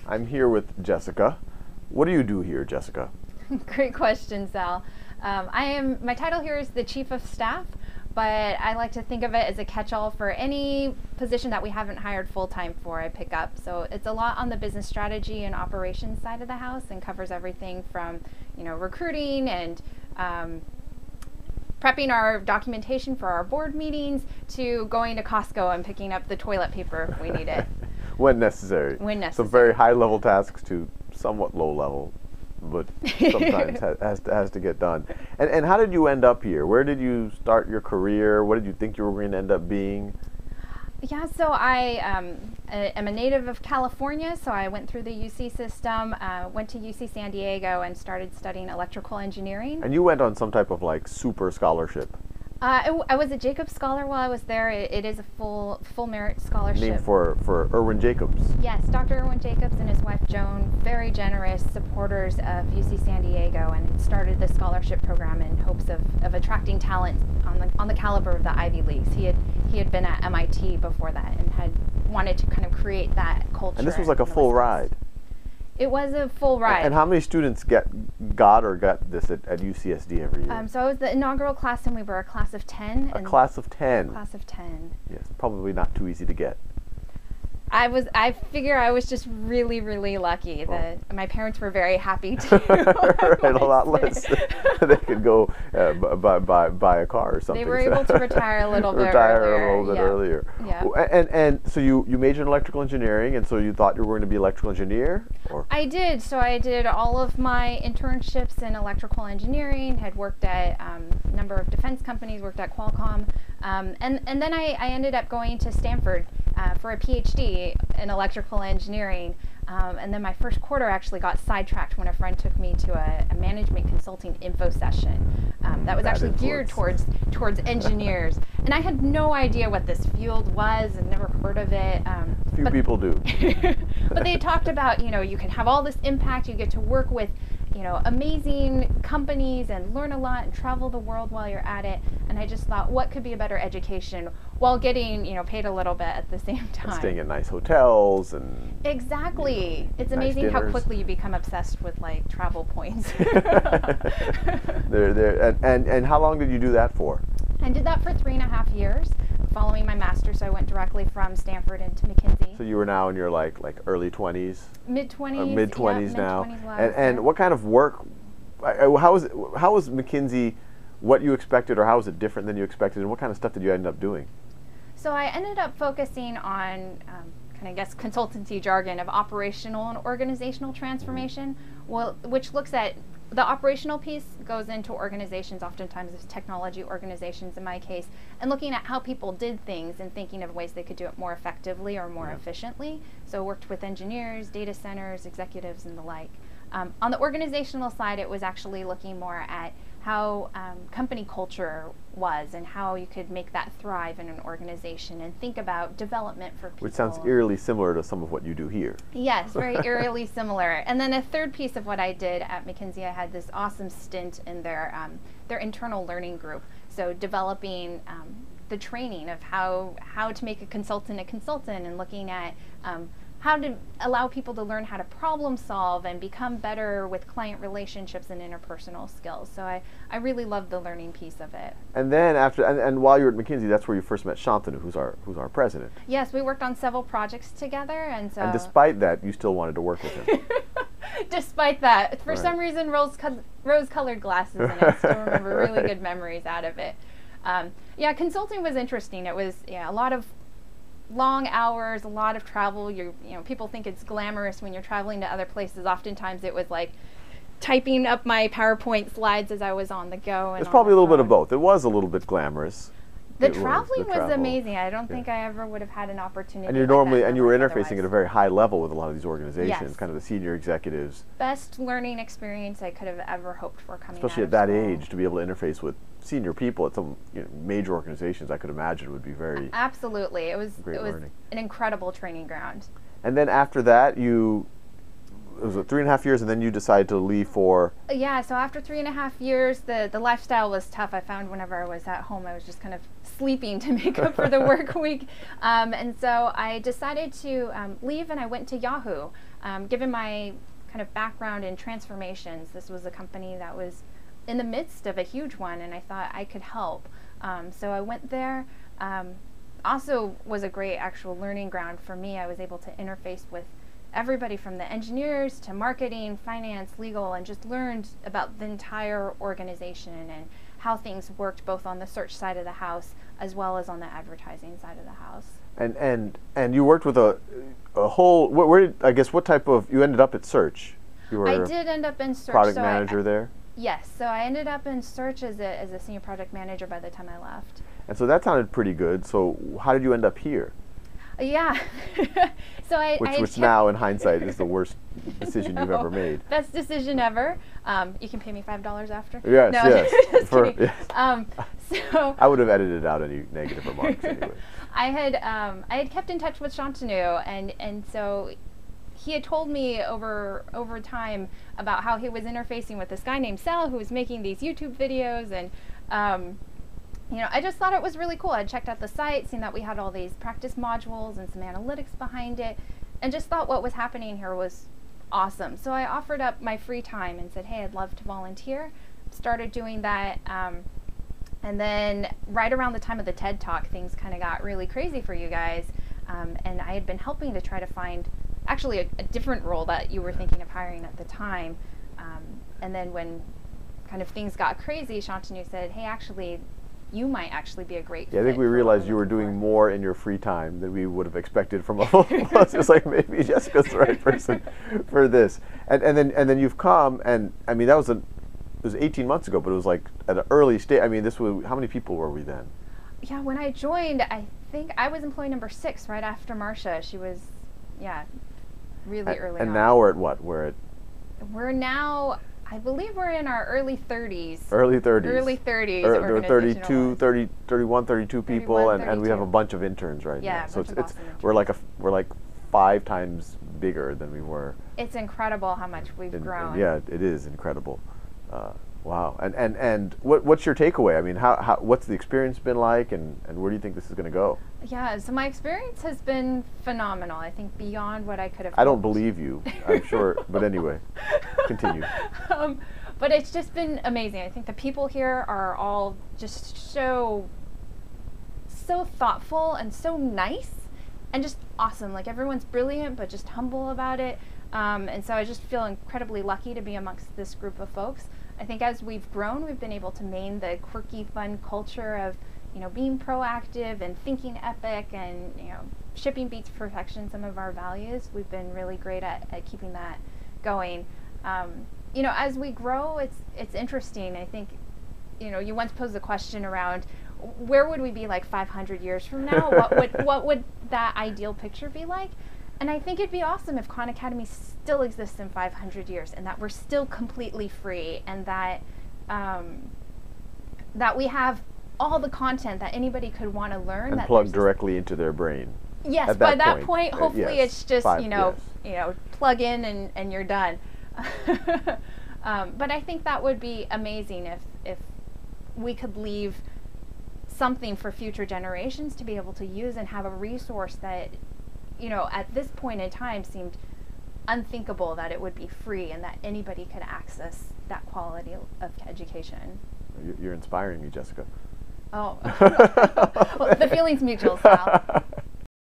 I'm here with Jessica. What do you do here, Jessica? Great question, Sal. My title here is the Chief of Staff, but I like to think of it as a catch-all for any position that we haven't hired full-time for, I pick up. So it's a lot on the business strategy and operations side of the house and covers everything from, recruiting and prepping our documentation for our board meetings to going to Costco and picking up the toilet paper if we need it. When necessary. When necessary. So very high-level tasks to somewhat low-level, but sometimes has to get done. And how did you end up here? Where did you start your career? What did you think you were going to end up being? Yeah, so I am a native of California, so I went through the UC system, went to UC San Diego and started studying electrical engineering. And you went on some type of like super scholarship. I was a Jacobs Scholar while I was there. It is a full merit scholarship. Named for Irwin Jacobs. Yes, Dr. Irwin Jacobs and his wife Joan, very generous supporters of UC San Diego, and started the scholarship program in hopes of attracting talent on the caliber of the Ivy Leagues. He had been at MIT before that and had wanted to kind of create that culture. And this was like a full ride. It was a full ride. And how many students got this at UCSD every year? So I was the inaugural class, and we were a class of 10. A class of 10? Class of 10. Yes, probably not too easy to get. I figure I was just really, really lucky that my parents were very happy to. Right, a lot less. They could go buy a car or something. They were able to retire a little bit earlier. Yeah. And so you majored in electrical engineering, and so you thought you were going to be an electrical engineer? Or? I did. So I did all of my internships in electrical engineering, had worked at a number of defense companies, worked at Qualcomm, and then I ended up going to Stanford for a PhD in electrical engineering. And then my first quarter actually got sidetracked when a friend took me to a management consulting info session that was actually geared towards engineers. And I had no idea what this field was and never heard of it. Few people do. But they talked about, you can have all this impact, you get to work with amazing companies and learn a lot and travel the world while you're at it. And I just thought, what could be a better education while getting, paid a little bit at the same time? And staying at nice hotels and... Exactly. It's nice amazing dinners. how quickly you become obsessed with like travel points. And how long did you do that for? I did that for 3.5 years, following my master's. So I went directly from Stanford into McKinsey. So you were now in your like early 20s? Mid-20s. Mid-20s now. Mid-20s and what kind of work, how was McKinsey what you expected, or how was it different than you expected, and what kind of stuff did you end up doing? So I ended up focusing on consultancy jargon of operational and organizational transformation, which looks at the operational piece, goes into organizations, oftentimes it's technology organizations in my case, and looking at how people did things and thinking of ways they could do it more effectively or more efficiently. So worked with engineers, data centers, executives, and the like. On the organizational side, it was actually looking more at how company culture was and how you could make that thrive in an organization and think about development for people. Which sounds eerily similar to some of what you do here. Yes, very eerily similar. And then a third piece of what I did at McKinsey, I had this awesome stint in their internal learning group. So developing the training of how to make a consultant and looking at how to allow people to learn how to problem solve and become better with client relationships and interpersonal skills. So I really loved the learning piece of it. And then and while you were at McKinsey, that's where you first met Shantanu, who's our president. Yes, we worked on several projects together, and so. And despite that, you still wanted to work with him. Despite that, for some reason, rose-colored glasses, and I still remember really good memories out of it. Consulting was interesting. It was a lot of long hours, a lot of travel. People think it's glamorous when you're traveling to other places. Oftentimes it was like typing up my PowerPoint slides as I was on the go. It's probably a little bit of both. It was a little bit glamorous. The traveling was amazing. I don't think I ever would have had an opportunity. And you were interfacing at a very high level with a lot of these organizations, kind of the senior executives. Best learning experience I could have ever hoped for coming out of Especially at that age, to be able to interface with senior people at some major organizations, I could imagine would be very absolutely. It was learning. An incredible training ground. And then after that, you it was 3.5 years, and then you decided to leave for. Yeah, so after 3.5 years, the lifestyle was tough. I found whenever I was at home, I was just kind of sleeping to make up for the work week. And so I decided to leave, and I went to Yahoo. Given my kind of background in transformations, this was a company that was in the midst of a huge one, and I thought I could help. So I went there. Also was a great actual learning ground for me. I was able to interface with everybody from the engineers to marketing, finance, legal, and just learned about the entire organization and how things worked both on the search side of the house as well as on the advertising side of the house. And you worked with a whole, I guess, what type of, you ended up at Search? You were I did end up in Search. Product manager there? Yes, so I ended up in Search as a senior project manager by the time I left. And so that sounded pretty good. So how did you end up here? Yeah. So which now, in hindsight, is the worst decision you've ever made. Best decision ever. You can pay me $5 after. Yes, no, yes. Just kidding. Yes. So I would have edited out any negative remarks anyway. I had kept in touch with Shantanu, and so he had told me over time about how he was interfacing with this guy named Sal who was making these YouTube videos, and I just thought it was really cool. I checked out the site, seen that we had all these practice modules and some analytics behind it, and just thought what was happening here was awesome. So I offered up my free time and said, hey, I'd love to volunteer. Started doing that, and then right around the time of the TED Talk, things kind of got really crazy for you guys, and I had been helping to try to find actually a different role that you were thinking of hiring at the time, and then when kind of things got crazy, Shantanu said, hey, actually, you might actually be a great fit. I think we realized you were doing more in your free time than we would have expected from all of us. It's like, maybe Jessica's the right person for this. And then you've come, and I mean, it was 18 months ago, but it was like at an early stage. I mean, how many people were we then? Yeah, when I joined, I think I was employee number 6 right after Marcia. She was, really early on. And now we're at what? We're now, I believe we're in our early 30s. Early 30s. Early 30s. There are 32, 30, 31, 32 people, 31, and we have a bunch of interns right now. So awesome interns. we're like 5 times bigger than we were. It's incredible how much we've grown. Yeah, it is incredible. Wow. And what's your takeaway? I mean, what's the experience been like, and where do you think this is going to go? Yeah, so my experience has been phenomenal. I think beyond what I could have hoped. I don't believe you, I'm sure, but anyway, continue. But it's just been amazing. I think the people here are all just so thoughtful and so nice and just awesome. Like, everyone's brilliant, but just humble about it. And so I just feel incredibly lucky to be amongst this group of folks. I think as we've grown, we've been able to maintain the quirky, fun culture of, being proactive and thinking epic and, shipping beats perfection, some of our values. We've been really great at keeping that going. As we grow, it's interesting. I think, you once posed the question around where would we be like 500 years from now? What would that ideal picture be like? And I think it'd be awesome if Khan Academy still exists in 500 years, and that we're still completely free, and that that we have all the content that anybody could want to learn. And plug directly into their brain. Yes, by that point, hopefully it's just, plug in and you're done. But I think that would be amazing if we could leave something for future generations to be able to use and have a resource that, at this point in time seemed unthinkable that it would be free and that anybody could access that quality of education. You're inspiring me, Jessica. Oh, well, the feeling's mutual, Sal.